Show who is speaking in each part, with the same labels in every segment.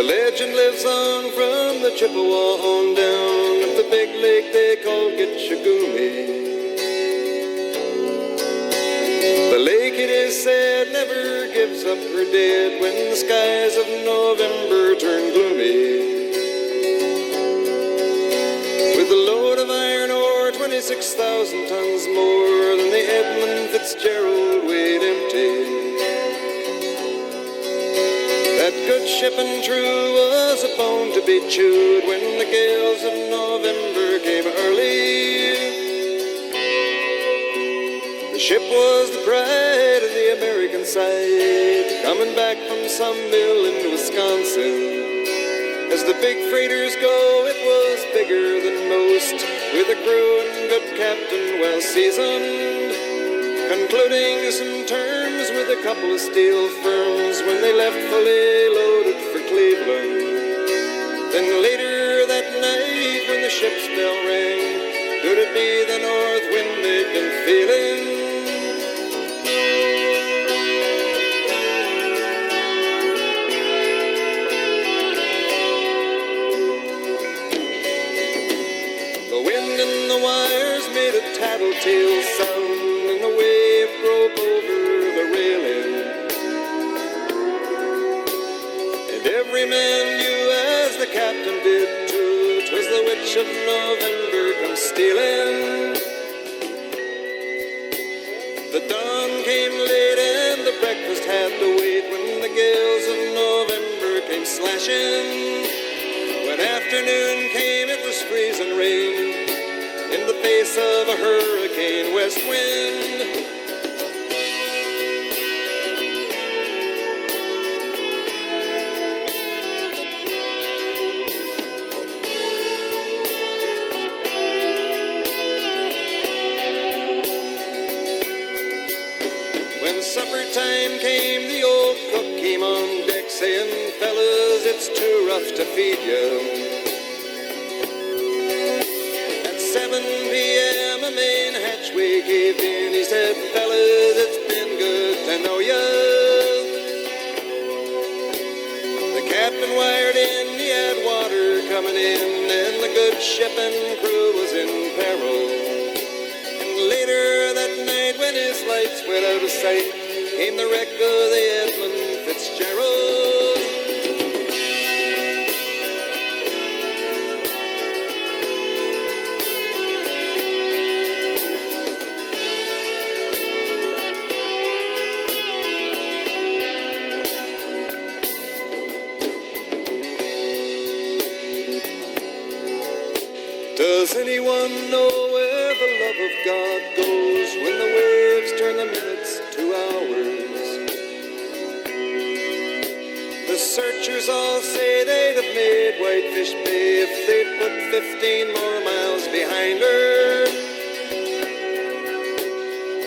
Speaker 1: The legend lives on from the Chippewa on down of the big lake they call Gitchagumi. The lake, it is said, never gives up her dead when the skies of November turn gloomy. With a load of iron ore, 26,000 tons more than the Edmund Fitzgerald weighed empty. That good ship and true was a bone to be chewed when the gales of November came early. The ship was the pride of the American side, coming back from some mill in Wisconsin. As the big freighters go, it was bigger than most, with a crew and good captain well seasoned, concluding some terms with a couple of steel firms when they left fully loaded for Cleveland. Then later that night when the ship's bell rang, could it be the north wind they'd been feeling? The wind in the wires made a tattletale sound, and the wave broke over the railing. And every man knew, as the captain did too, 'twas the witch of November come stealing. The dawn came late and the breakfast had to wait when the gales of November came slashing. When afternoon came, it was freezing rain in the face of a hurricane west wind. When supper time came, the old cook came on deck saying, "Fellas, it's too rough to feed you." At 7 p.m. a main hatchway caved in. He said, "Fellas, it's been good to know ya." The captain wired in, he had water coming in, and the good ship and crew was in peril. And later that night, when his lights went out of sight, came the wreck of the Edmund Fitzgerald. Does anyone know where the love of God goes when the waves turn the minutes to hours? The searchers all say they'd have made Whitefish Bay if they'd put 15 more miles behind her.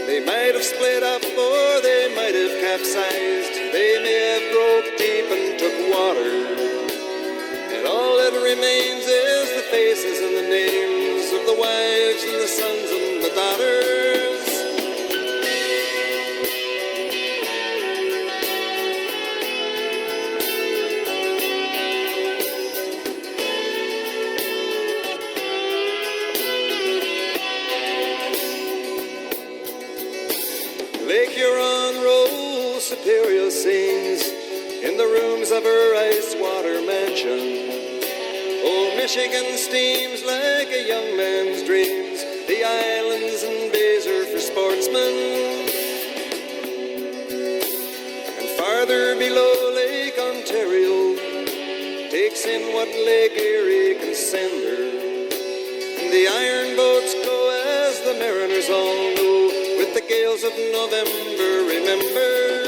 Speaker 1: They might have split up or they might have capsized. They may have broke deep and took water. And all that remains is the faces and the names of the wives and the sons and the daughters. Lake Huron rolls Superior sings in the rooms of her ice water mansion. Old Michigan steams like a young man's dreams. The islands and bays are for sportsmen. And farther below, Lake Ontario takes in what Lake Erie can send her. And the iron boats go, as the mariners all know, with the gales of November remembered.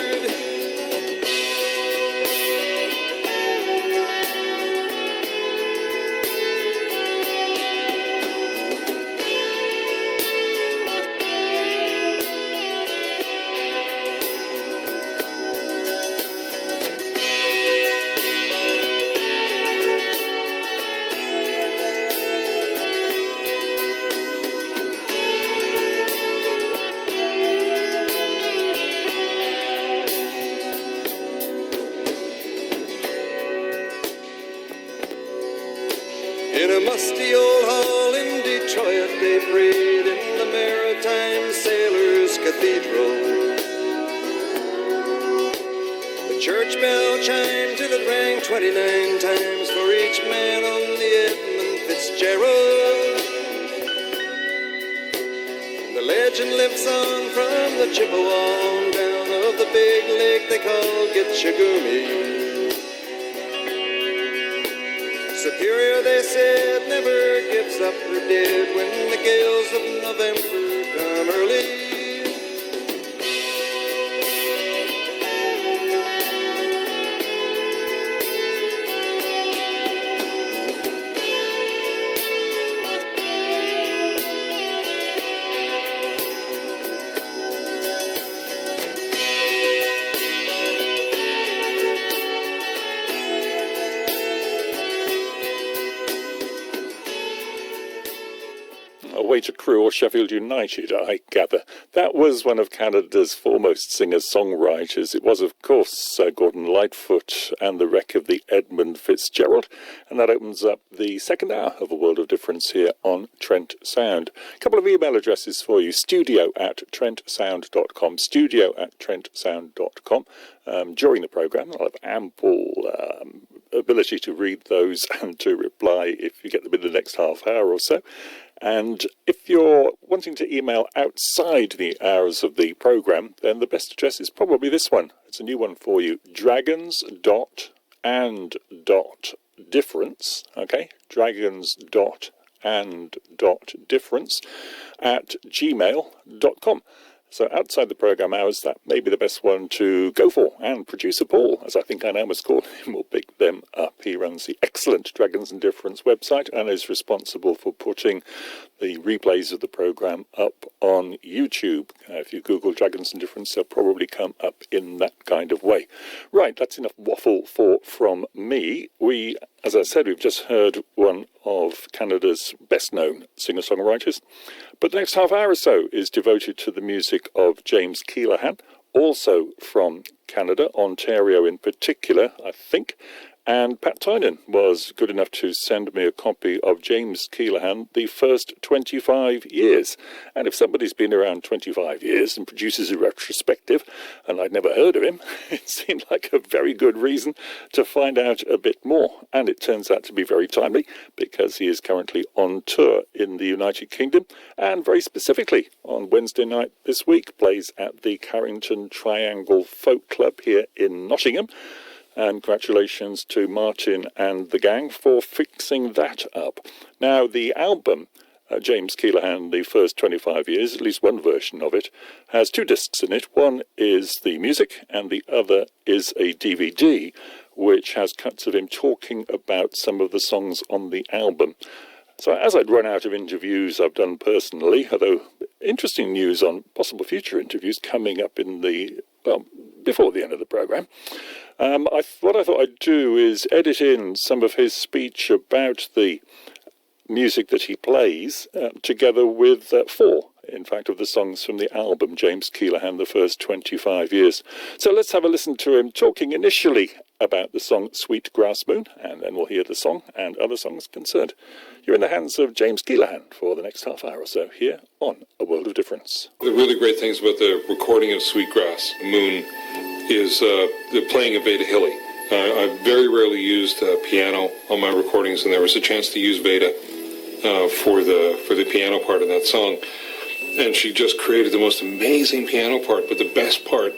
Speaker 1: In a musty old hall in Detroit, they prayed in the Maritime Sailors' Cathedral. The church bell chimed till it rang 29 times for each man on the Edmund Fitzgerald. The legend lives on from the Chippewa on down of the big lake they call Gitchagumi. Superior, they said, never gives up her dead when the gales of November come early.
Speaker 2: Away to Crewe or Sheffield United, I gather. That was one of Canada's foremost singer-songwriters. It was, of course, Gordon Lightfoot and the wreck of the Edmund Fitzgerald. And that opens up the second hour of A World of Difference here on Trent Sound. A couple of email addresses for you. studio@trentsound.com. studio@trentsound.com. During the programme, I'll have ample ability to read those and to reply if you get them in the next half hour or so. And if you're wanting to email outside the hours of the programme, then the best address is probably this one. It's a new one for you. dragons.and.difference, okay? dragons.and.difference @gmail.com. So outside the programme hours, that may be the best one to go for. And producer Paul, as I think I now must call him, will pick them up. He runs the excellent Dragons and Difference website and is responsible for putting the replays of the programme up on YouTube. If you Google Dragons and Difference, they'll probably come up in that kind of way. Right, that's enough waffle from me. As I said, we've just heard one of Canada's best-known singer-songwriters. But the next half hour or so is devoted to the music of James Keelaghan, also from Canada, Ontario in particular, I think. And Pat Tynan was good enough to send me a copy of James Keelaghan, The First 25 Years. And if somebody's been around 25 years and produces a retrospective, and I'd never heard of him, it seemed like a very good reason to find out a bit more. And it turns out to be very timely, because he is currently on tour in the United Kingdom, and very specifically on Wednesday night this week, plays at the Carrington Triangle Folk Club here in Nottingham. And congratulations to Martin and the gang for fixing that up. Now, the album, James Keelaghan, The First 25 Years, at least one version of it, has two discs in it. One is the music, and the other is a DVD, which has cuts of him talking about some of the songs on the album. So as I'd run out of interviews I've done personally, although interesting news on possible future interviews coming up before the end of the programme, what I thought I'd do is edit in some of his speech about the music that he plays, together with four, in fact, of the songs from the album, James Keelaghan, The First 25 Years. So let's have a listen to him talking initially about the song Sweetgrass Moon, and then we'll hear the song and other songs concerned. You're in the hands of James Keelaghan for the next half hour or so here on A World of Difference.
Speaker 3: The really great things about the recording of Sweetgrass Moon is the playing of Biodh Hilly. I've very rarely used piano on my recordings, and there was a chance to use Biodh for the piano part of that song. And she just created the most amazing piano part, but the best part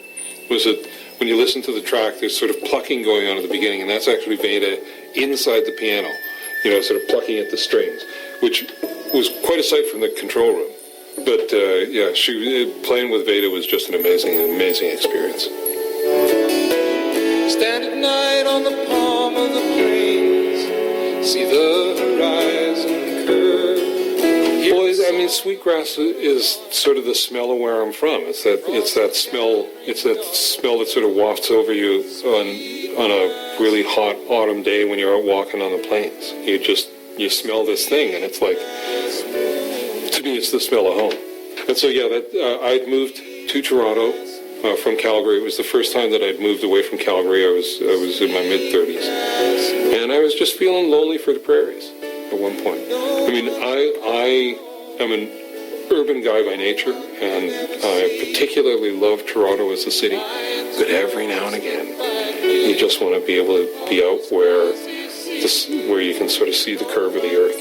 Speaker 3: was that when you listen to the track, there's sort of plucking going on at the beginning, and that's actually Biodh inside the piano, sort of plucking at the strings, which was quite a sight from the control room. But playing with Biodh was just an amazing experience.
Speaker 1: Stand at night on the palm of the plains, see the horizon curve.
Speaker 3: Boys, I mean, Sweetgrass is sort of the smell of where I'm from. It's that smell that sort of wafts over you on a really hot autumn day when you're out walking on the plains. You smell this thing, and it's like, to me, it's the smell of home. And so I'd moved to Toronto from Calgary. It was the first time that I'd moved away from Calgary. I was in my mid-30s, and I was just feeling lonely for the prairies. at one point. I mean, I am an urban guy by nature, and I particularly love Toronto as a city, but every now and again, you just want to be able to be out where you can sort of see the curve of the earth,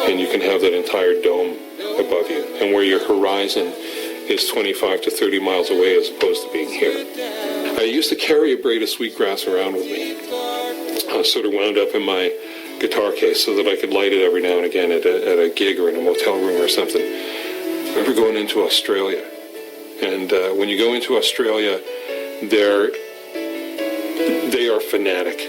Speaker 3: and you can have that entire dome above you, and where your horizon is 25 to 30 miles away as opposed to being here. I used to carry a braid of sweetgrass around with me, sort of wound up in my guitar case so that I could light it every now and again at a gig or in a motel room or something. I remember going into Australia, and when you go into Australia, they are fanatic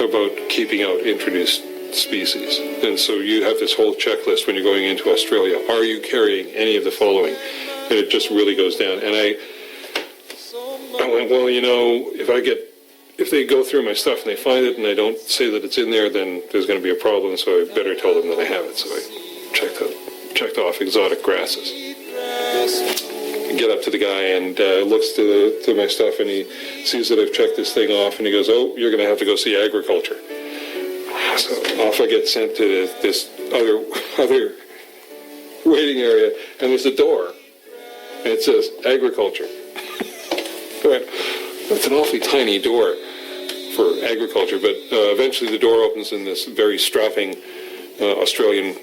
Speaker 3: about keeping out introduced species, and so you have this whole checklist when you're going into Australia. Are you carrying any of the following? And it just really goes down. And I went, well, you know, if they go through my stuff and they find it and I don't say that it's in there, then there's going to be a problem, so I better tell them that I have it. So I checked off exotic grasses. I get up to the guy and looks to my stuff, and he sees that I've checked this thing off, and he goes, oh, you're going to have to go see agriculture. So off I get sent to this other waiting area, and there's a door, and it says agriculture. It's an awfully tiny door for agriculture, but eventually the door opens and this very strapping Australian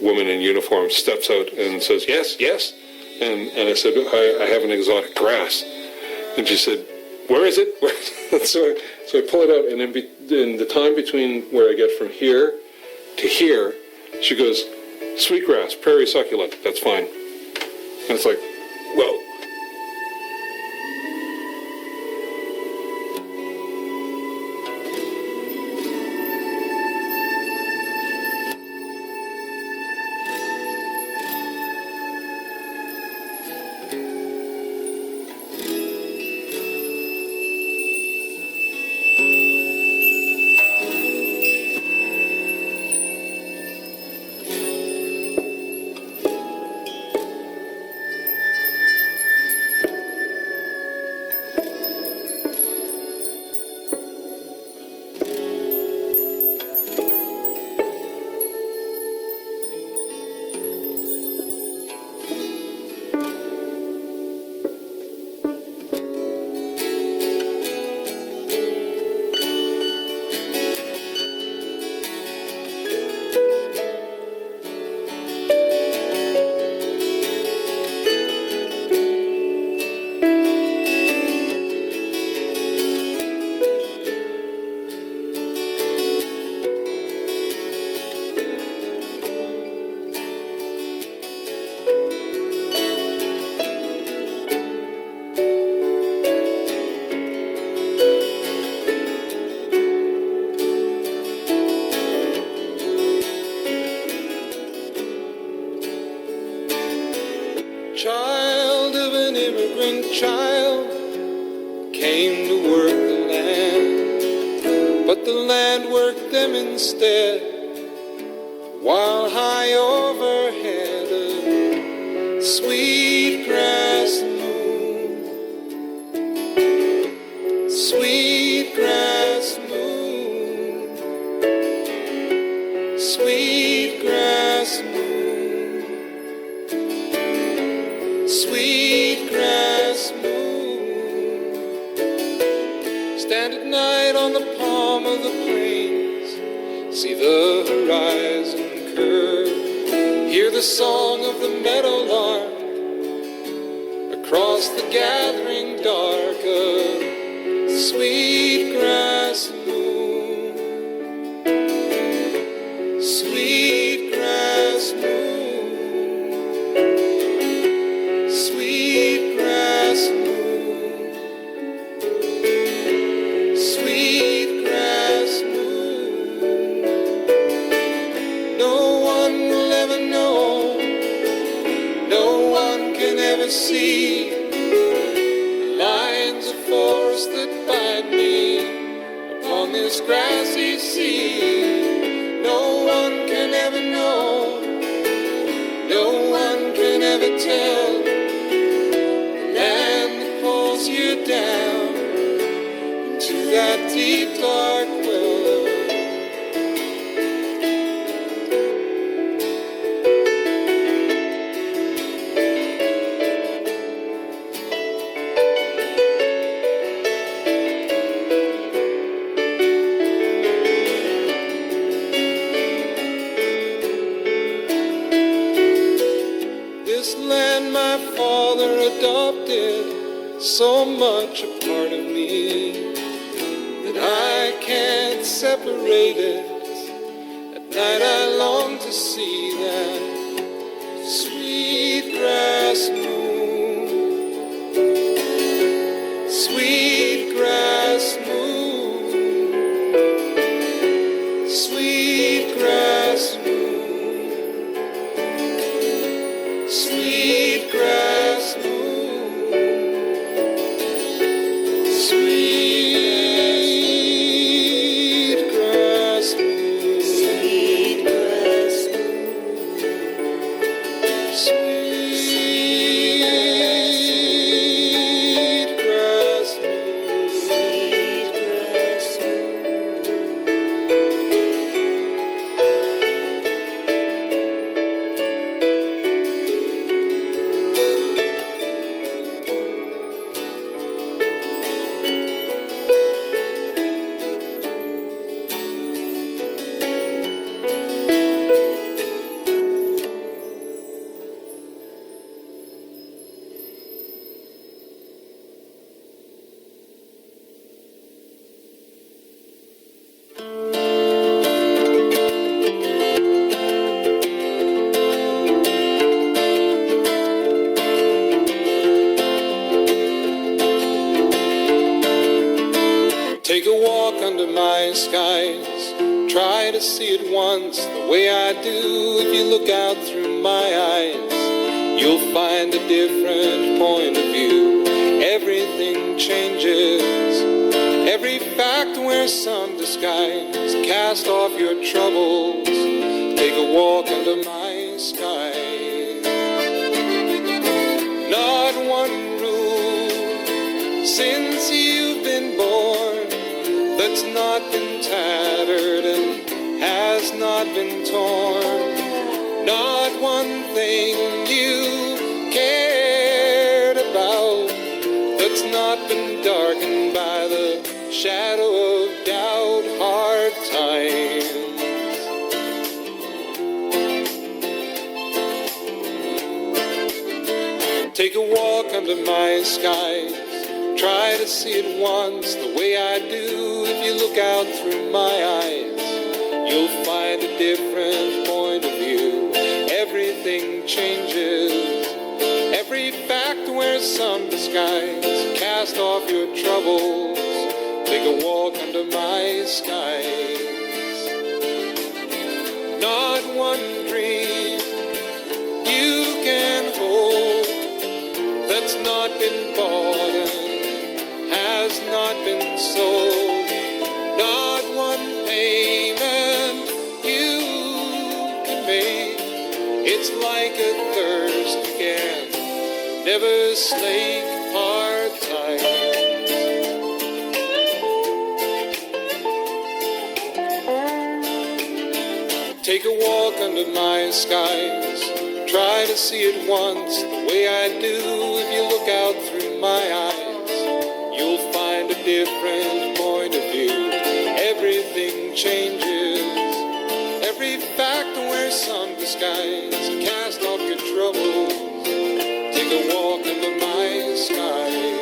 Speaker 3: woman in uniform steps out and says, yes, yes. And I said, I have an exotic grass. And she said, where is it? So I pull it out, and in the time between where I get from here to here, she goes, sweetgrass, prairie succulent, that's fine. And it's like, whoa.
Speaker 1: Child of an immigrant child came to work the land, but the land worked them instead. While high overhead a sweet grass moon, sweet grass moon, sweet grass moon. Sweet grass moon, stand at night on the palm of the plains, see the horizon curve, hear the song of the meadowlark across the gathering dark. A sweet grass moon, sweet grass moon. Sweet grass moon, sweet grass moon. No one will ever know, no one can ever see the lines of forest that bind me upon this grassy sea. No one can ever know, no one can ever tell. You down into that deep dark well. adopted so much a part of me that I can't separate it. At night I long to see that sweetgrass moon, sweetgrass moon, sweetgrass moon, sweetgrass moon, sweetgrass moon, sweetgrass Take a walk under my skies, try to see it once the way I do. If you look out through my eyes, you'll find a different point of view. Everything changes, every fact wears some disguise. Cast off your troubles, take a walk under my skies. Not one rule since you've been born that's not been tattered and has not been torn. Not one thing you cared about that's not been darkened by the shadow of doubt. Hard times, take a walk under my skies, try to see it once the way I do. If you look out through my eyes, you'll find a different point of view. Everything changes, every fact wears some disguise. Cast off your troubles, take a walk under my skies. Not one dream you can hold that's not been bought and has not been sold. Not one payment you can make. It's like a thirst you can never slake. Hard times, take a walk under my skies, try to see it once the way I do. If you look out through my eyes, you'll find a different point of view. Everything changes, every fact wears some disguise. Cast off your troubles, take a walk under my skies.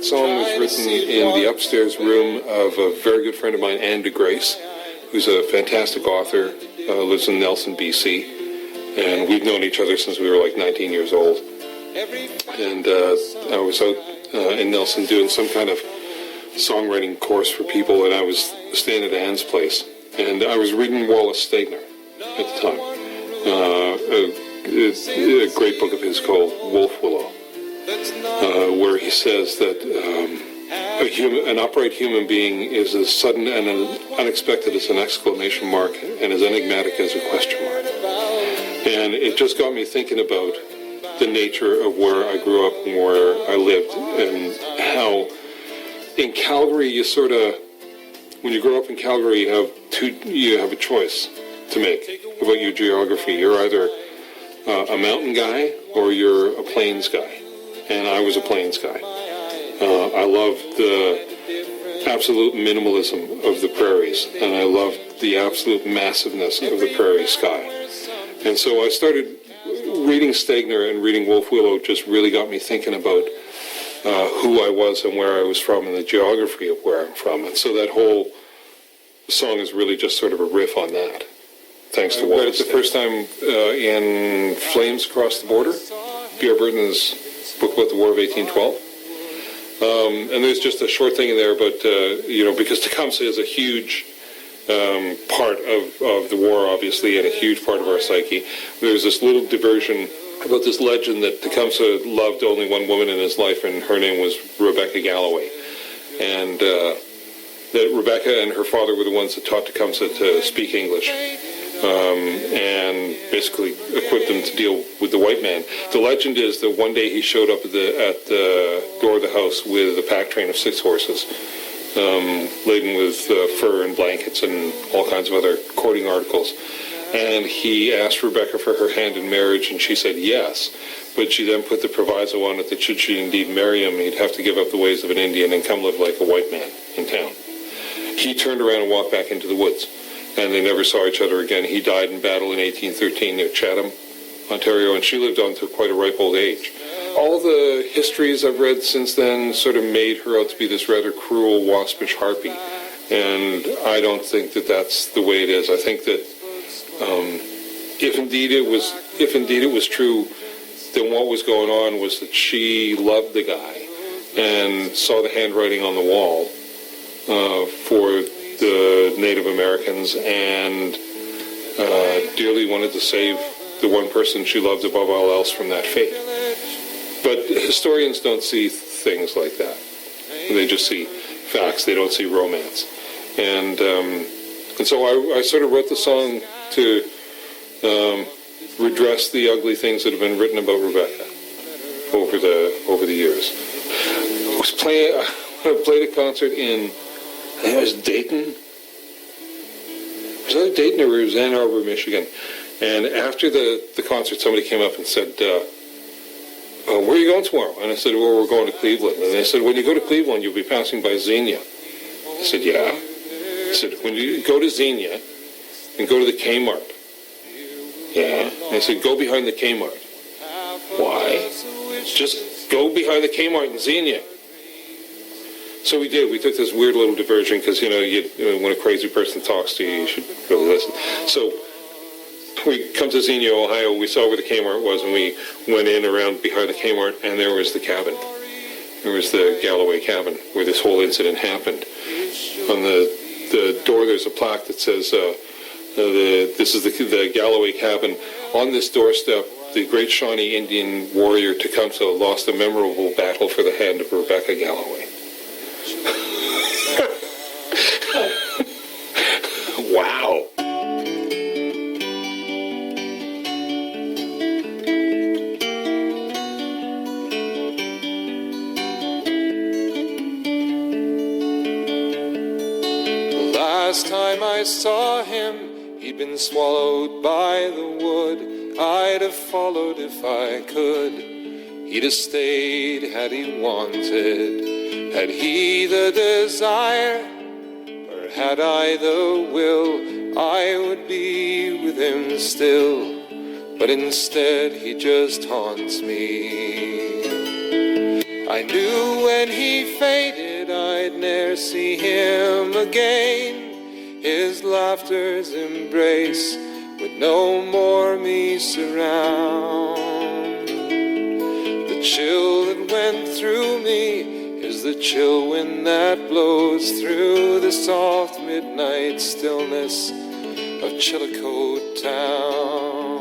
Speaker 3: Song was written in the upstairs room of a very good friend of mine, Anne DeGrace, who's a fantastic author, lives in Nelson, BC, and we've known each other since we were like 19 years old. And I was out in Nelson doing some kind of songwriting course for people, and I was staying at Anne's place, and I was reading Wallace Stegner at the time, a great book of his called Wolf Willow. Where he says that a an upright human being is as sudden and unexpected as an exclamation mark and as enigmatic as a question mark. And it just got me thinking about the nature of where I grew up and where I lived, and how in Calgary when you grow up in Calgary, you have a choice to make about your geography. You're either a mountain guy or you're a plains guy, and I was a plains guy. I loved the absolute minimalism of the prairies, and I loved the absolute massiveness of the prairie sky. And so I started reading Stegner, and reading Wolf Willow just really got me thinking about who I was and where I was from and the geography of where I'm from. And so that whole song is really just sort of a riff on that. Thanks to Wolf. I read it the first time in Flames Across the Border, Pierre Berton's book about the War of 1812. And there's just a short thing in there about, because Tecumseh is a huge part of the war, obviously, and a huge part of our psyche. There's this little diversion about this legend that Tecumseh loved only one woman in his life, and her name was Rebecca Galloway. And that Rebecca and her father were the ones that taught Tecumseh to speak English, and basically equipped him to deal with the white man. The legend is that one day he showed up at the door of the house with a pack train of 6 horses, laden with fur and blankets and all kinds of other courting articles. And he asked Rebecca for her hand in marriage, and she said yes. But she then put the proviso on it that should she indeed marry him, he'd have to give up the ways of an Indian and come live like a white man in town. He turned around and walked back into the woods, and they never saw each other again. He died in battle in 1813 near Chatham, Ontario, and she lived on to quite a ripe old age. All the histories I've read since then sort of made her out to be this rather cruel, waspish harpy, and I don't think that that's the way it is. I think that if indeed it was true, then what was going on was that she loved the guy and saw the handwriting on the wall for the Native Americans, and dearly wanted to save the one person she loved above all else from that fate. But historians don't see things like that. They just see facts. They don't see romance. And so I sort of wrote the song to redress the ugly things that have been written about Rebecca over the years. I played a concert in, I think it was Dayton. Was it Dayton or it was Ann Arbor, Michigan? And after the concert, somebody came up and said, where are you going tomorrow? And I said, well, we're going to Cleveland. And they said, when you go to Cleveland, you'll be passing by Xenia. I said, yeah. I said, when you go to Xenia and go to the Kmart. Yeah. And I said, go behind the Kmart. Why? Just go behind the Kmart in Xenia. So we did. We took this weird little diversion because, when a crazy person talks to you, you should really listen. So we come to Xenia, Ohio. We saw where the Kmart was, and we went in around behind the Kmart, and there was the cabin. There was the Galloway cabin where this whole incident happened. On the door, there's a plaque that says, this is the Galloway cabin. On this doorstep, the great Shawnee Indian warrior Tecumseh lost a memorable battle for the hand of Rebecca Galloway. Wow.
Speaker 1: Last time I saw him, he'd been swallowed by the wood. I'd have followed if I could. He'd have stayed had he wanted. Had he the desire, or had I the will, I would be with him still. But instead he just haunts me. I knew when he faded I'd ne'er see him again. His laughter's embrace would no more me surround. The chill that went through me is the chill wind that blows through the soft midnight stillness of Chillicothe town.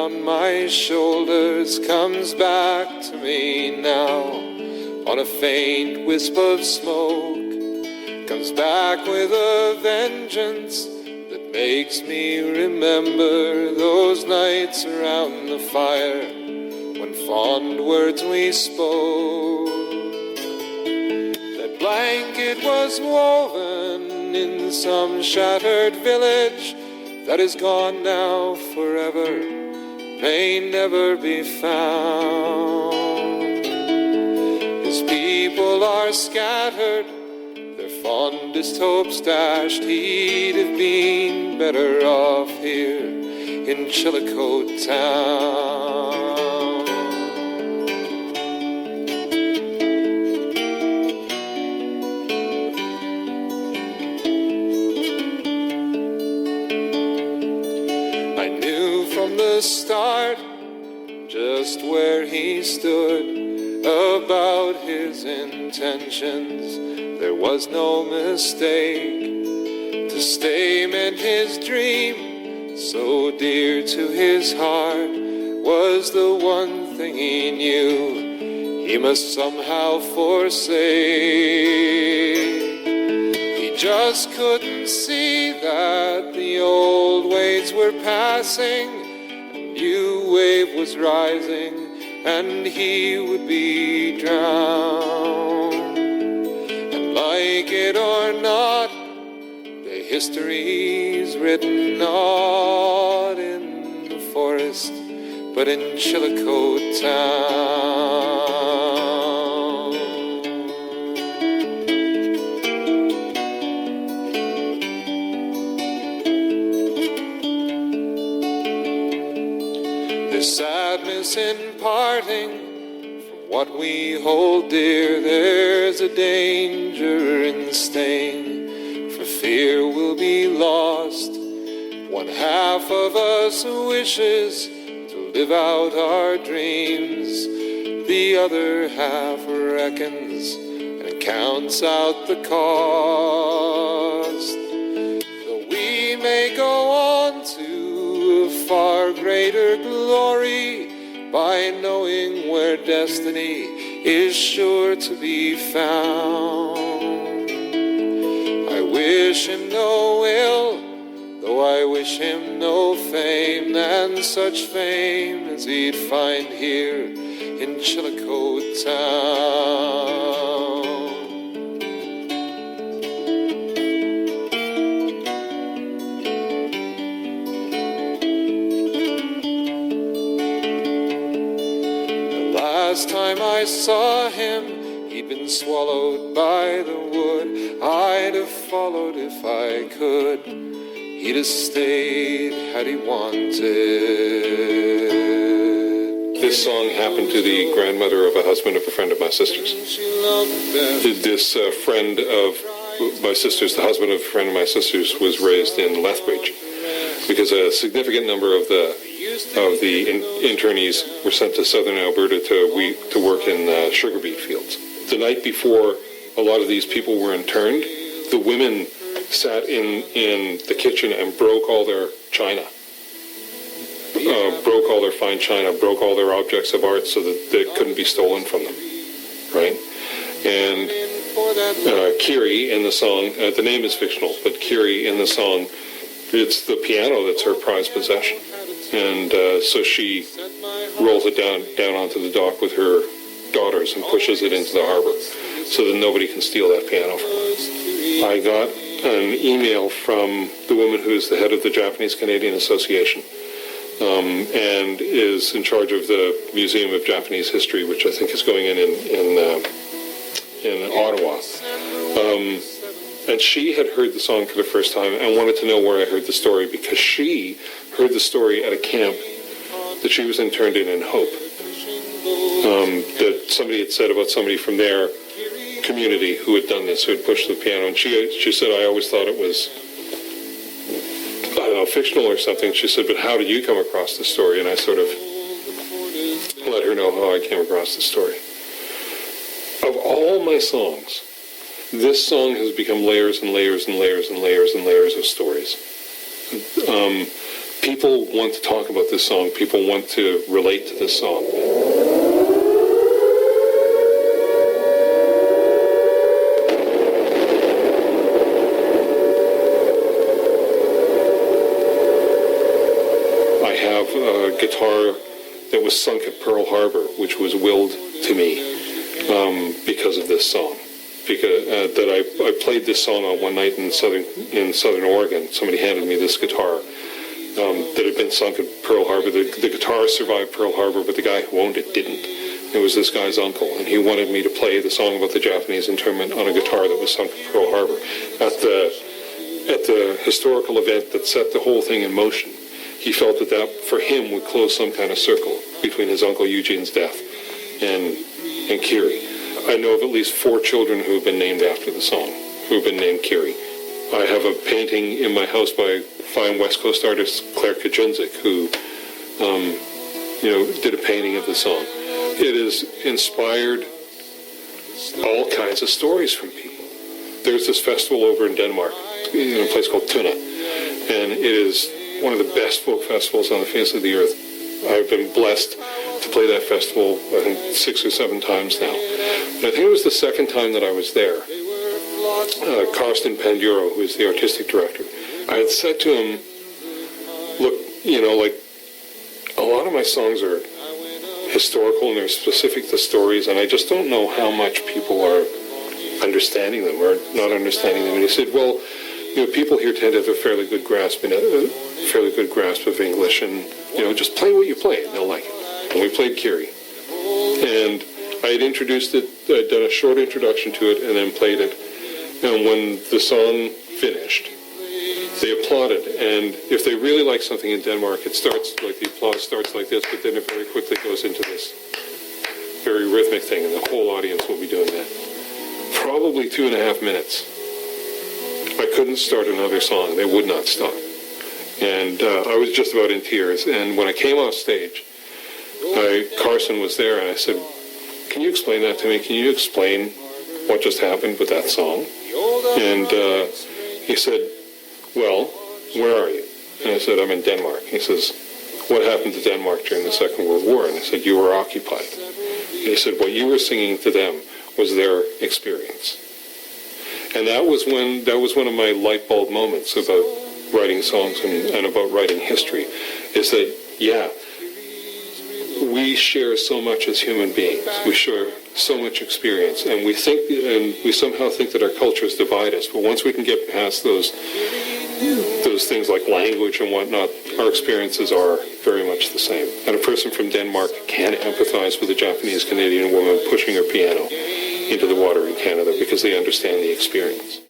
Speaker 1: around my shoulders comes back to me now on a faint wisp of smoke. Comes back with a vengeance that makes me remember those nights around the fire when fond words we spoke. That blanket was woven in some shattered village that is gone now forever, may never be found. His people are scattered, their fondest hopes dashed. He'd have been better off here in Chillicothe town. I knew from the start just where he stood about his intentions. There was no mistake. To stay meant his dream, so dear to his heart, was the one thing he knew he must somehow forsake. He just couldn't see that the old ways were passing, a new wave was rising, and he would be drowned. Like it or not, the history's written not in the forest, but in Chillicothe town. There's sadness in parting. What we hold dear, there's a danger in staying, for fear we'll be lost. One half of us wishes to live out our dreams, the other half reckons and counts out the cost. Though we may go on to far greater glory, by knowing where destiny is sure to be found. I wish him no ill, though I wish him no fame, and such fame as he'd find here in Chillicothe town. Last time I saw him, he'd been swallowed by the wood. I'd have followed if I could. He'd have stayed had he wanted.
Speaker 3: This song happened to the grandmother of a husband of a friend of my sister's. This friend of my sister's, the husband of a friend of my sister's, was raised in Lethbridge because a significant number of the internees were sent to southern Alberta to work in sugar beet fields. The night before a lot of these people were interned, the women sat in the kitchen and broke all their china, broke all their fine china, broke all their objects of art so that they couldn't be stolen from them, right? And Kiri in the song, the name is fictional, but Kiri in the song, it's the piano that's her prized possession. And so she rolls it down onto the dock with her daughters and pushes it into the harbor so that nobody can steal that piano from her. I got an email from the woman who is the head of the Japanese-Canadian Association and is in charge of the Museum of Japanese History, which I think is going in Ottawa. And she had heard the song for the first time and wanted to know where I heard the story, because she heard the story at a camp that she was interned in Hope, that somebody had said about somebody from their community who had done this, who had pushed the piano. And she said, I always thought it was, I don't know, fictional or something. She said, but how did you come across the story? And I sort of let her know how I came across the story. Of all my songs, this song has become layers and layers and layers and layers and layers of stories. People want to talk about this song. People want to relate to this song. I have a guitar that was sunk at Pearl Harbor, which was willed to me because of this song. Because that I played this song on one night in southern Oregon. Somebody handed me this guitar that had been sunk at Pearl Harbor. The guitar survived Pearl Harbor, but the guy who owned it didn't. It was this guy's uncle, and he wanted me to play the song about the Japanese internment on a guitar that was sunk at Pearl Harbor. At the historical event that set the whole thing in motion, he felt that for him would close some kind of circle between his uncle Eugene's death and Kiri. I know of at least 4 children who have been named after the song, who have been named Kiri. I have a painting in my house by fine West Coast artist Claire Kajunzik, who did a painting of the song. It has inspired all kinds of stories from people. There's this festival over in Denmark, in a place called Tuna, and it is one of the best folk festivals on the face of the earth. I've been blessed to play that festival, I think, 6 or 7 times now. And I think it was the second time that I was there. Karsten Panduro, who is the artistic director, I had said to him, look, like, a lot of my songs are historical and they're specific to stories, and I just don't know how much people are understanding them or not understanding them. And he said, well, people here tend to have a fairly good grasp of English, and just play what you play, and they'll like it. And we played Kiri, and I had introduced it. I'd done a short introduction to it, and then played it. And when the song finished, they applauded. And if they really like something in Denmark, it starts like the applause starts like this, but then it very quickly goes into this very rhythmic thing, and the whole audience will be doing that. Probably 2.5 minutes. I couldn't start another song. They would not stop. And I was just about in tears. And when I came off stage, Carson was there, and I said, can you explain that to me? Can you explain what just happened with that song? And he said, well, where are you? And I said, I'm in Denmark. He says, what happened to Denmark during the Second World War? And I said, you were occupied. And he said, what you were singing to them was their experience. And that was one of my light bulb moments about writing songs and about writing history, is that, yeah, we share so much as human beings. We share so much experience, and we somehow think that our cultures divide us. But once we can get past those things like language and whatnot, our experiences are very much the same. And a person from Denmark can empathize with a Japanese-Canadian woman pushing her piano into the water in Canada because they understand the experience.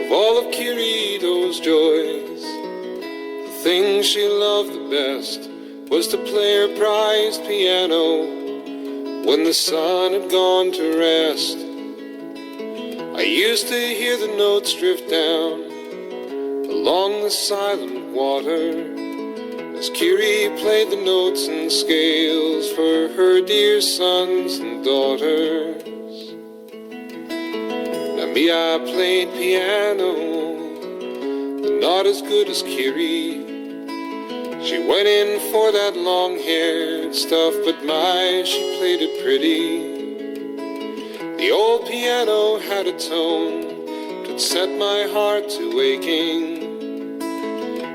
Speaker 1: Of all of Kiri's joys, the thing she loved the best was to play her prized piano when the sun had gone to rest. I used to hear the notes drift down along the silent water as Kiri played the notes and scales for her dear sons and daughters. Now me, I played piano, but not as good as Kiri. She went in for that long-haired stuff, but my, she played it pretty. The old piano had a tone that set my heart to waking.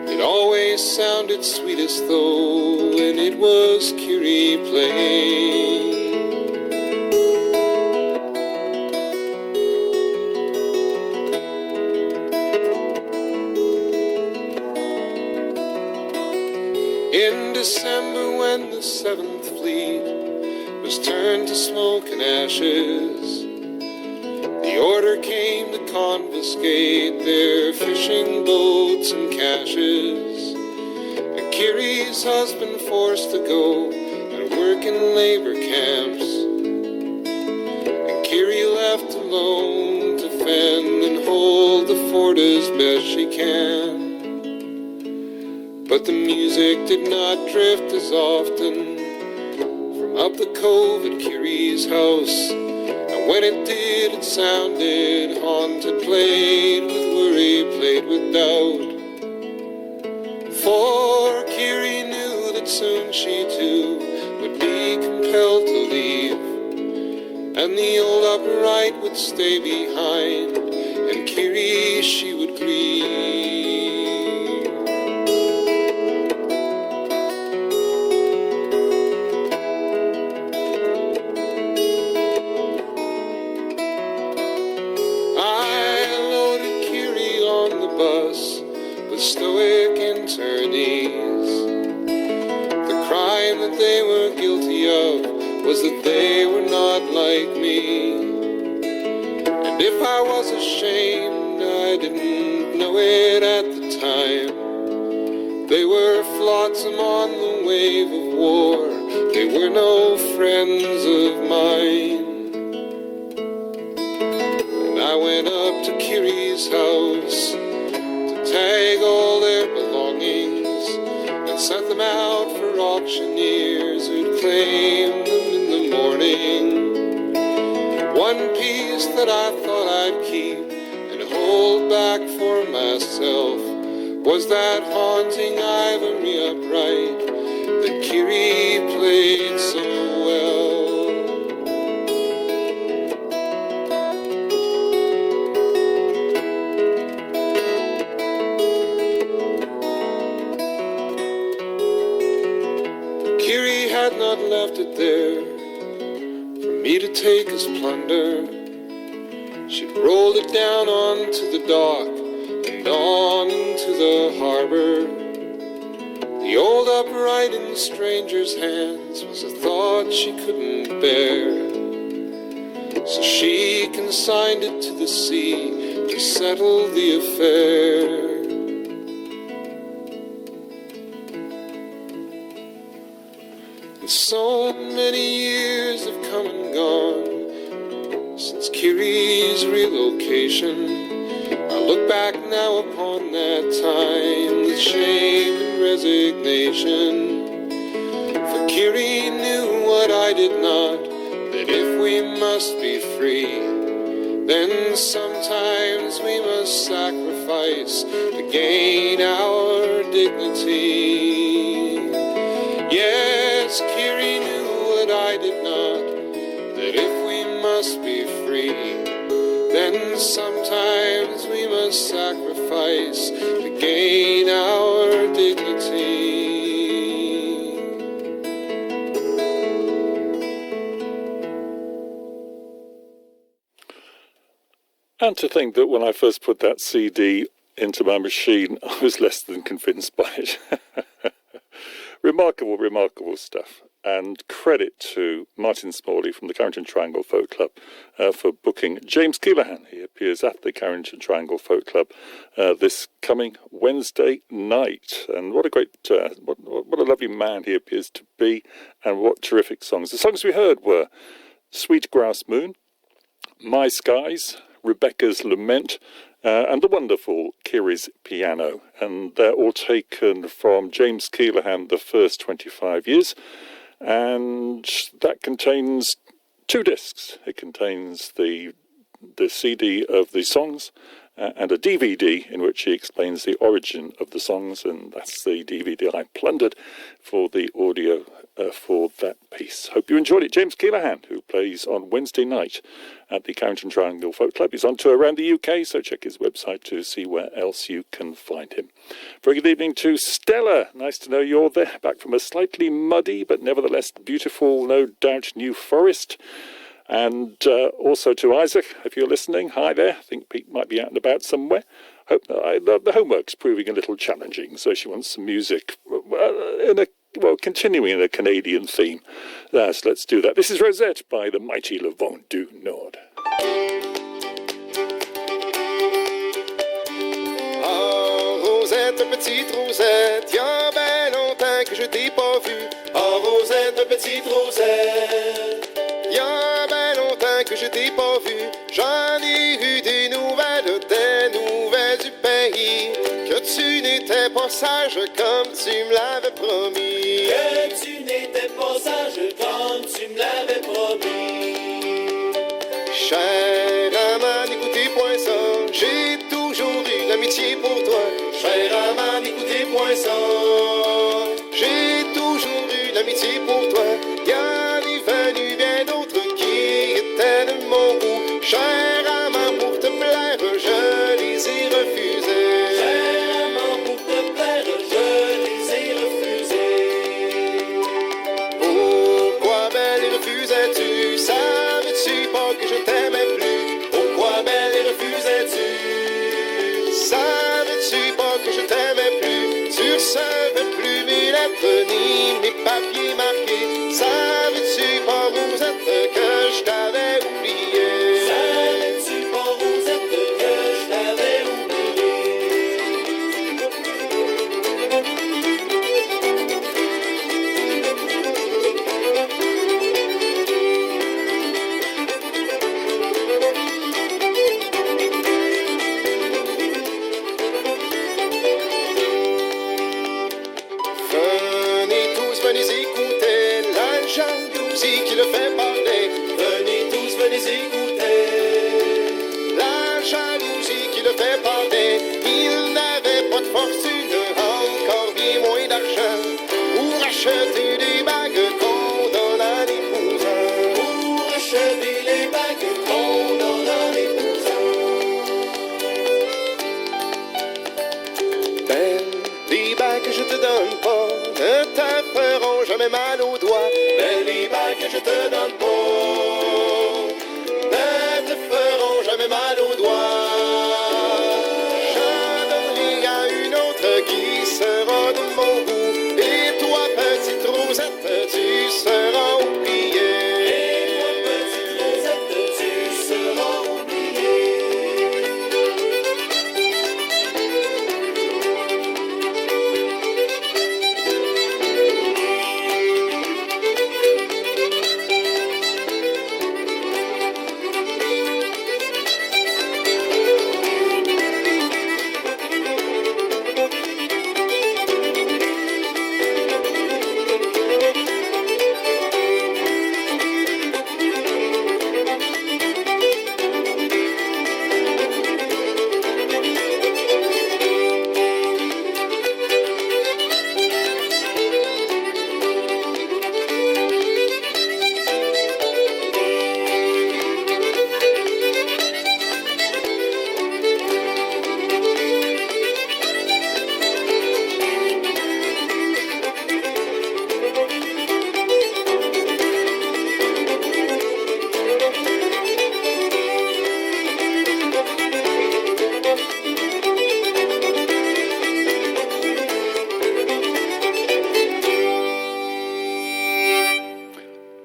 Speaker 1: It always sounded sweetest though when it was Kiri playing. In December when the 7th Fleet was turned to smoke and ashes, the order came to confiscate their fishing boats and caches, and Kiri's husband forced to go and work in labor camps, and Kiri left alone to fend and hold the fort as best she can. But the music did not drift as often up the cove at Kiri's house. And when it did, it sounded haunted, played with worry, played with doubt. For Kiri knew that soon she too would be compelled to leave, and the old upright would stay behind, and Kiri she would grieve. I loaded Kiri on the bus with stoic internees. The crime that they were guilty of was that they were not like me. And if I was ashamed, I didn't know it at the time. They were flotsam on the wave of war. They were no friends of mine. And I went up to Kiri's house to tag all their belongings and set them out for auctioneers who'd claim them in the morning. One piece that I thought I'd keep and hold back for myself was that haunting ivory upright that Kiri played so well. Kiri had not left it there for me to take as plunder. She'd rolled it down onto the dock and on into the harbor. The old upright in strangers' hands was a thought she couldn't bear. So she consigned it to the sea to settle the affair. And so many years have come and gone since Kiri's relocation. I look back now upon that time with shame and resignation. For Kiri knew what I did not, that if we must be free, then sometimes we must sacrifice to gain our dignity. Yes, Kiri knew what I did not, that if we must be free, then sometimes we must sacrifice to gain our dignity.
Speaker 2: And to think that when I first put that CD into my machine, I was less than convinced by it. Remarkable, remarkable stuff. And credit to Martin Smalley from the Carrington Triangle Folk Club for booking James Keelaghan. He appears at the Carrington Triangle Folk Club this coming Wednesday night. And what a great, what a lovely man he appears to be, and what terrific songs. The songs we heard were Sweetgrass Moon, My Skies, Rebecca's Lament, and the wonderful Kiri's Piano. And they're all taken from James Keelaghan, The First 25 Years. And that contains 2 discs. It contains the CD of the songs and a DVD in which he explains the origin of the songs, and that's the DVD I plundered for the audio for that piece. Hope you enjoyed it. James Keelaghan, who plays on Wednesday night at the Carrington Triangle Folk Club. He's on tour around the UK, so check his website to see where else you can find him. Very good evening to Stella. Nice to know you're there, back from a slightly muddy but nevertheless beautiful, no doubt, New Forest. And also to Isaac, if you're listening, hi there. I think Pete might be out and about somewhere. Hope the homework's proving a little challenging, so she wants some music continuing in a Canadian theme. So let's do that. This is Rosette by the mighty Le Vent du Nord.
Speaker 1: Oh, Rosette, petite Rosette, y'a ben longtemps que je t'ai pas vue. Oh, Rosette, petite Rosette, y'a ben longtemps que je t'ai pas vue. J'en ai eu des nouvelles du pays, que tu n'étais pas sage comme tu me l'avais promis.
Speaker 4: Que tu n'étais
Speaker 1: t'étais pas sage quand tu me l'avais promis. Cher amant, n'écoutez point ça, j'ai toujours eu l'amitié pour toi. Cher amant, n'écoutez point ça, j'ai toujours eu l'amitié pour toi. Y en est venu bien d'autres qui étaient de mon goût. Cher amant, pour te plaire, je les ai refusés. Cher amant, pour te plaire, je les ai refusés. Pourquoi, belle, les refusais-tu? Savais-tu pas que je t'aimais plus? Pourquoi, belle, les refusais-tu? Savais-tu pas que je t'aimais plus? Tu recevais plus mes lettres ni mes papiers marqués. Savais-tu pas, Rosette, que je t'avais oublié? Savais-tu pas, Rosette, que je t'avais oublié? Venez tous, venez écouter la jalousie qui le fait parler. Venez tous, venez écouter la jalousie qui le fait parler. Il n'avait pas de fortune, encore bien moins d'argent pour acheter des bagues qu'on donne à l'épouse. Pour acheter les bagues qu'on donne à l'épouse. Belle, les bagues que je te donne pas ne te feront jamais mal aux doigts. Belle, les bagues que je te donne pas ne te feront jamais mal aux doigts. Je donnerai à une autre qui sera de mon goût. Et toi, petite Rosette, tu seras oubliée. Et toi, petite Rosette, tu seras oubliée.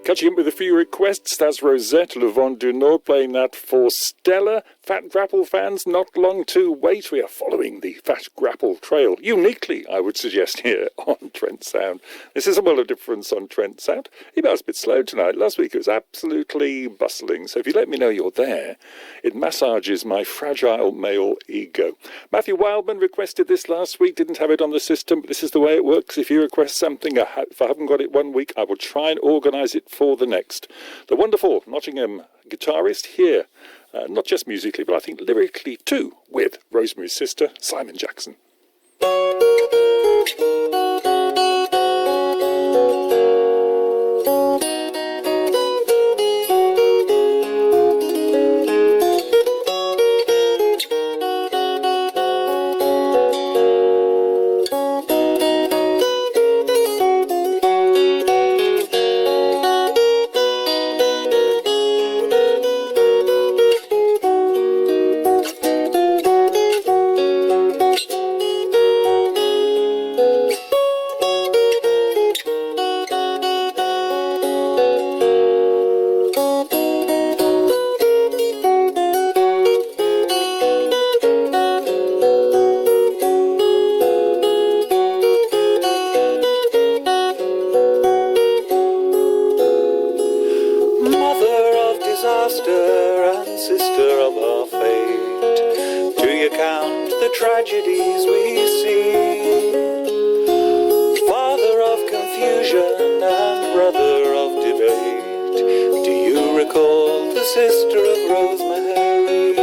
Speaker 2: Catching up with a few requests, that's Rosette Le Vent du Nord playing that for Stella. Fat Grapple fans, not long to wait. We are following the Fat Grapple trail, uniquely, I would suggest, here on Trent Sound. This is a world of difference on Trent Sound. Email's a bit slow tonight. Last week it was absolutely bustling, so if you let me know you're there, it massages my fragile male ego. Matthew Wildman requested this last week, didn't have it on the system, but this is the way it works. If you request something, if I haven't got it one week, I will try and organise it for the next. The wonderful Nottingham guitarist here, not just musically, but I think lyrically too, with Rosemary's sister, Simon Jackson.
Speaker 4: Tragedies we see, father of confusion sister of Rosemary.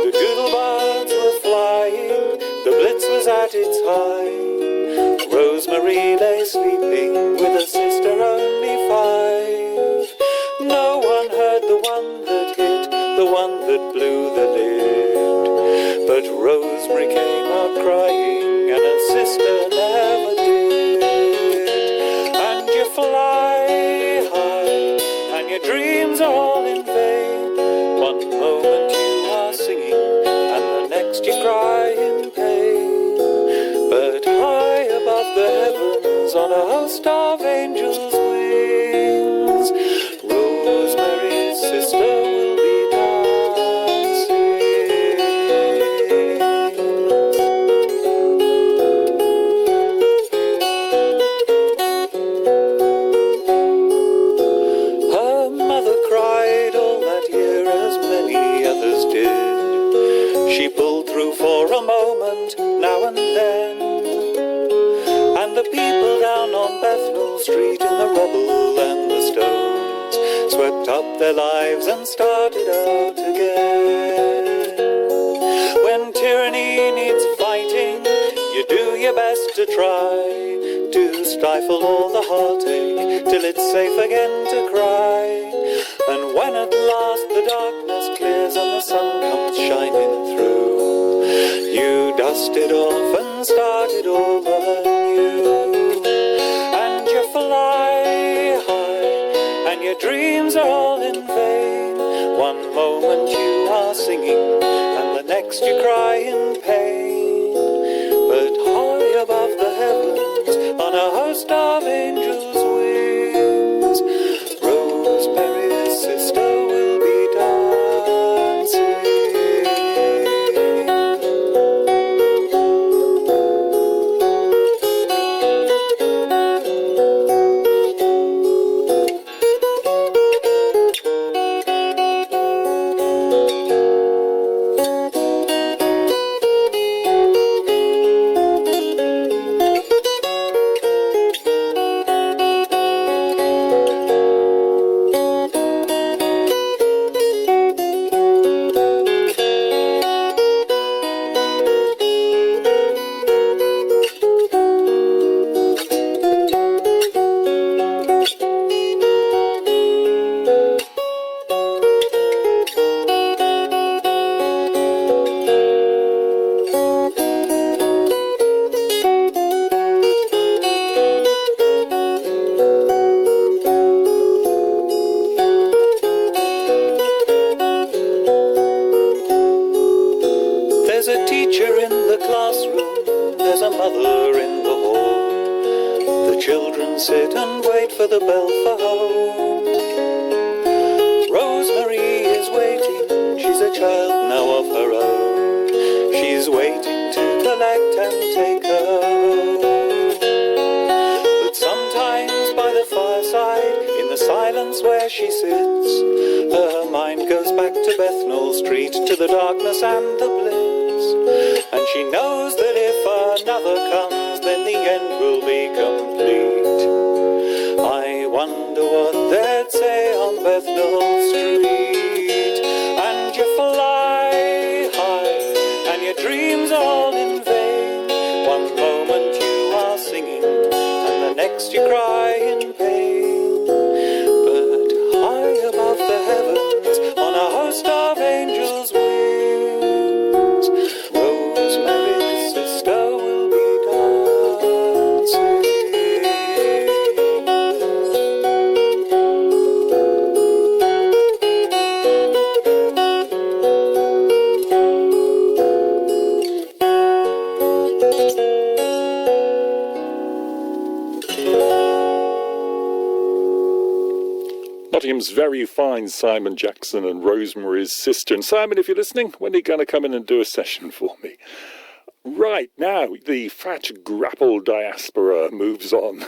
Speaker 4: The doodlebugs were flying, the blitz was at its height. Rosemary lay sleeping with her sister only 5. No one heard the one that hit, the one that blew the lid. But Rosemary came out crying, and her sister never did. And you fly high, and your dreams are all in vain. One moment you are singing, and the next you cry in pain. But high above the heavens, on a host of angels' wings, Rosemary's sister will be dancing. Her mother cried all that year, as many others did. She pulled through for a moment, now and then. And the people down on Bethnal Street, in the rubble and the stones, swept up their lives and started out again. When tyranny needs fighting, you do your best to try to stifle all the heartache till it's safe again to cry. And when at last the darkness clears and the sun comes shining through, you dust it off and start it all anew. And you fly high, and your dreams are all in vain. One moment you are singing, and the next you cry in pain. But high above the heavens, on a host of angels' wings, Rosemary's sister will be dancing. There's a teacher in the classroom, there's a mother in the hall. The children sit and wait for the bell for home. Rosemary is waiting, she's a child now of her own. She's waiting to collect and take her home. But sometimes by the fireside, in the silence where she sits, her mind goes back to Bethnal Street, to the darkness and the bliss. And she knows that if another comes, then the end will be complete. I wonder what they'd say on Bethnal Street. And you fly high, and your dreams are all in vain. One moment you are singing, and the next you cry in pain. But high above the heavens, on a host of angels' wings, Rosemary's sister will be dancing.
Speaker 2: Nottingham's very fine Simon Jackson and Rosemary's sister. And Simon, if you're listening, when are you going to come in and do a session for me? Right, now the fat Grapple diaspora moves on.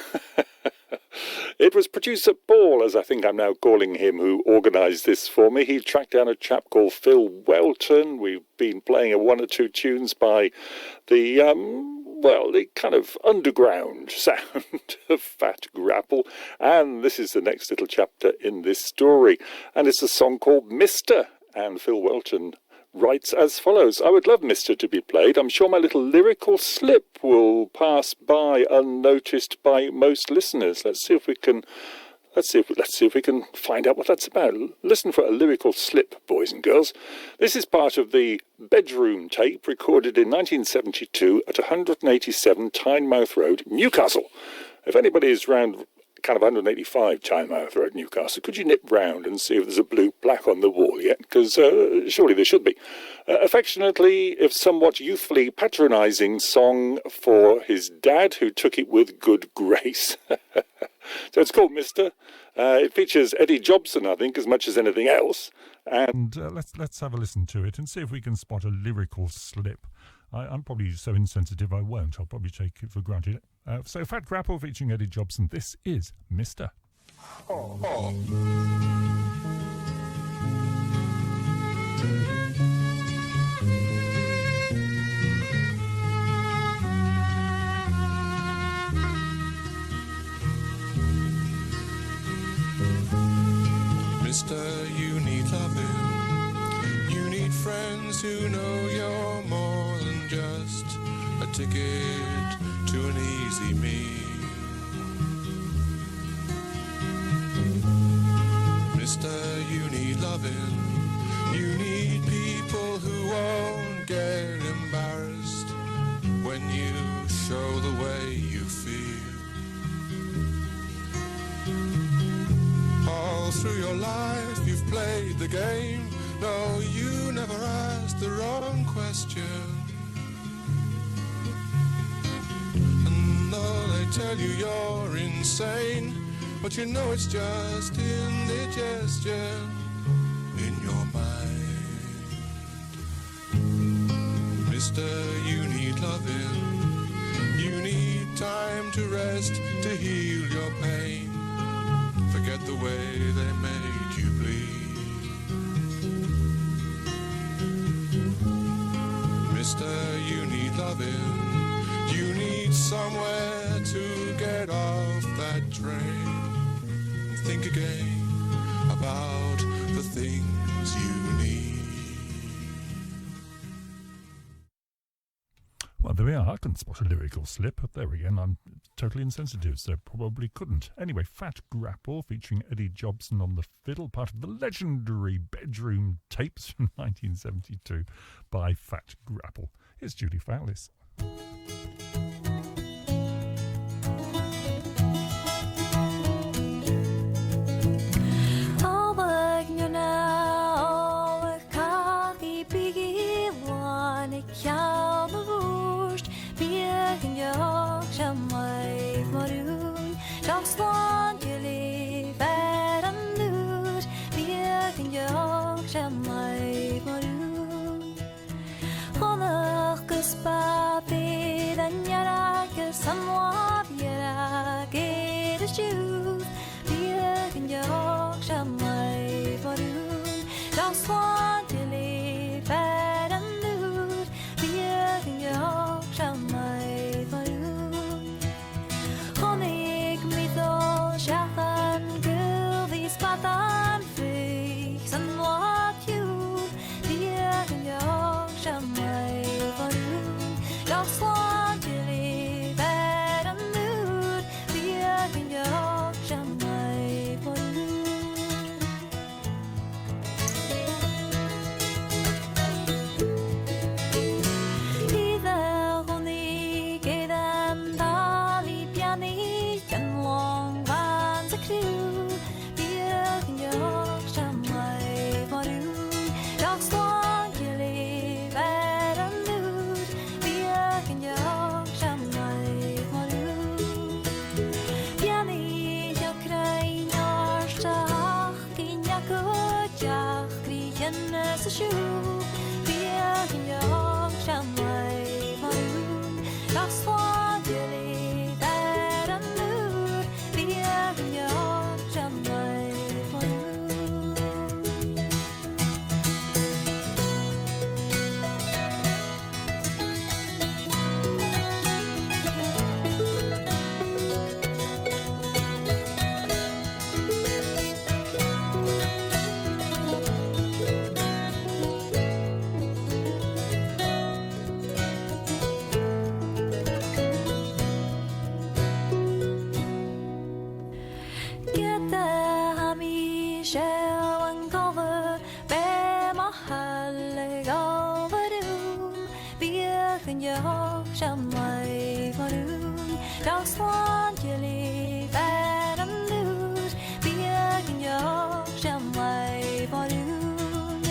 Speaker 2: It was producer Paul, as I think I'm now calling him, who organised this for me. He tracked down a chap called Phil Welton. We've been playing one or two tunes by the well, the kind of underground sound of Fat Grapple. And this is the next little chapter in this story. And it's a song called Mister. And Phil Welton writes as follows: I would love Mister to be played. I'm sure my little lyrical slip will pass by unnoticed by most listeners. Let's see if we can find out what that's about. Listen for a lyrical slip, boys and girls. This is part of the bedroom tape recorded in 1972 at 187 Tynemouth Road, Newcastle. If anybody is round kind of 185 Tynemouth Road, Newcastle, could you nip round and see if there's a blue plaque on the wall yet? Because surely there should be. Affectionately, if somewhat youthfully patronising song for his dad, who took it with good grace. So it's called Mister. It features Eddie Jobson, I think, as much as anything else. And
Speaker 5: let's have a listen to it and see if we can spot a lyrical slip. I'm probably so insensitive I won't. I'll probably take it for granted. So Fat Grapple featuring Eddie Jobson. This is Mister.
Speaker 6: Mister, you need loving. You need friends who know you're more than just a ticket to an easy meal. Mister, you need loving. You need people who won't get embarrassed when you show the way you feel. All through your life you've played the game. No, you never asked the wrong question. And though they tell you you're insane, but you know it's just indigestion in your mind. Mister, you need loving. You need time to rest, to heal your pain. Forget the way they made you bleed. Mister, you need loving. You need somewhere to get off that train. Think again about the things you need.
Speaker 5: Well, there we are. I couldn't spot a lyrical slip, but there again, I'm totally insensitive, so probably couldn't. Anyway, Fat Grapple featuring Eddie Jobson on the fiddle, part of the legendary bedroom tapes from 1972 by Fat Grapple. Here's Judy Fowlis.
Speaker 7: and your sham way for noon. Dogs want you leave and lose. Be and your sham way for noon.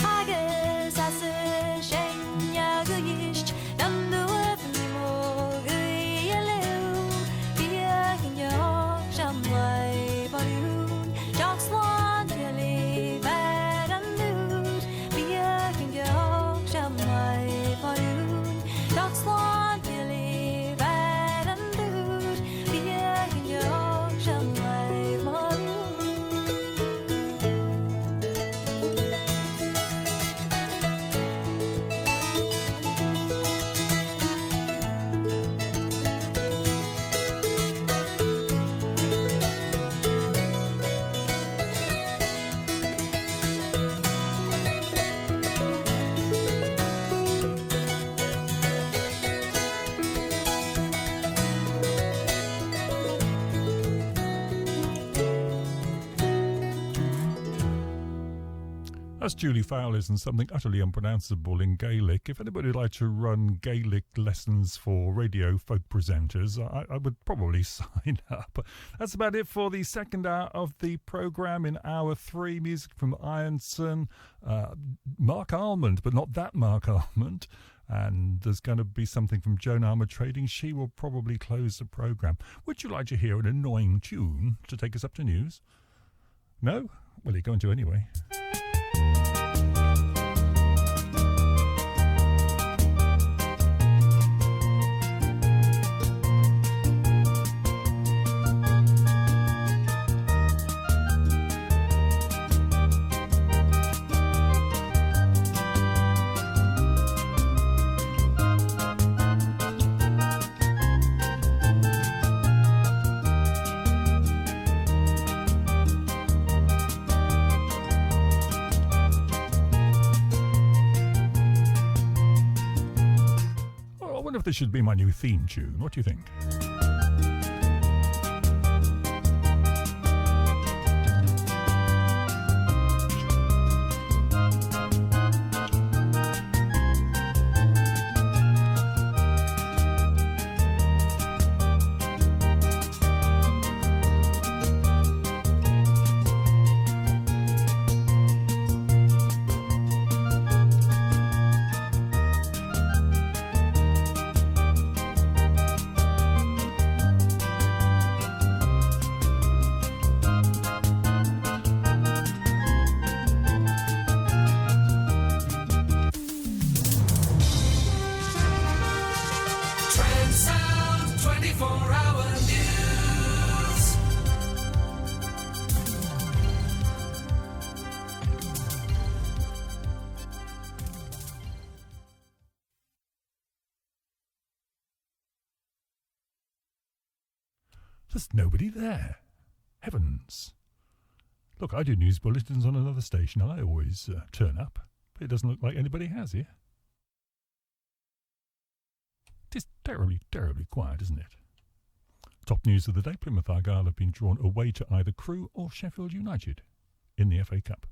Speaker 7: I guess I say shame ya goyish. None do it more good yellow. Be and your sham way for noon. Dogs want you leave and lose. Be and your sham way for noon. Dogs want you leave and lose. Be and your sham way for noon.
Speaker 5: That's Julie Fowlis and something utterly unpronounceable in Gaelic. If anybody would like to run Gaelic lessons for radio folk presenters, I would probably sign up. That's about it for the second hour of the programme. In hour 3, music from Ironson, Mark Almond, but not that Mark Almond. And there's going to be something from Joan Armour Trading. She will probably close the programme. Would you like to hear an annoying tune to take us up to news? No? Well, you're going to anyway. I wonder if this should be my new theme tune. What do you think? There's nobody there. Heavens. Look, I do news bulletins on another station. I always turn up. But it doesn't look like anybody has here. It is terribly, terribly quiet, isn't it? Top news of the day. Plymouth Argyle have been drawn away to either Crewe or Sheffield United in the FA Cup.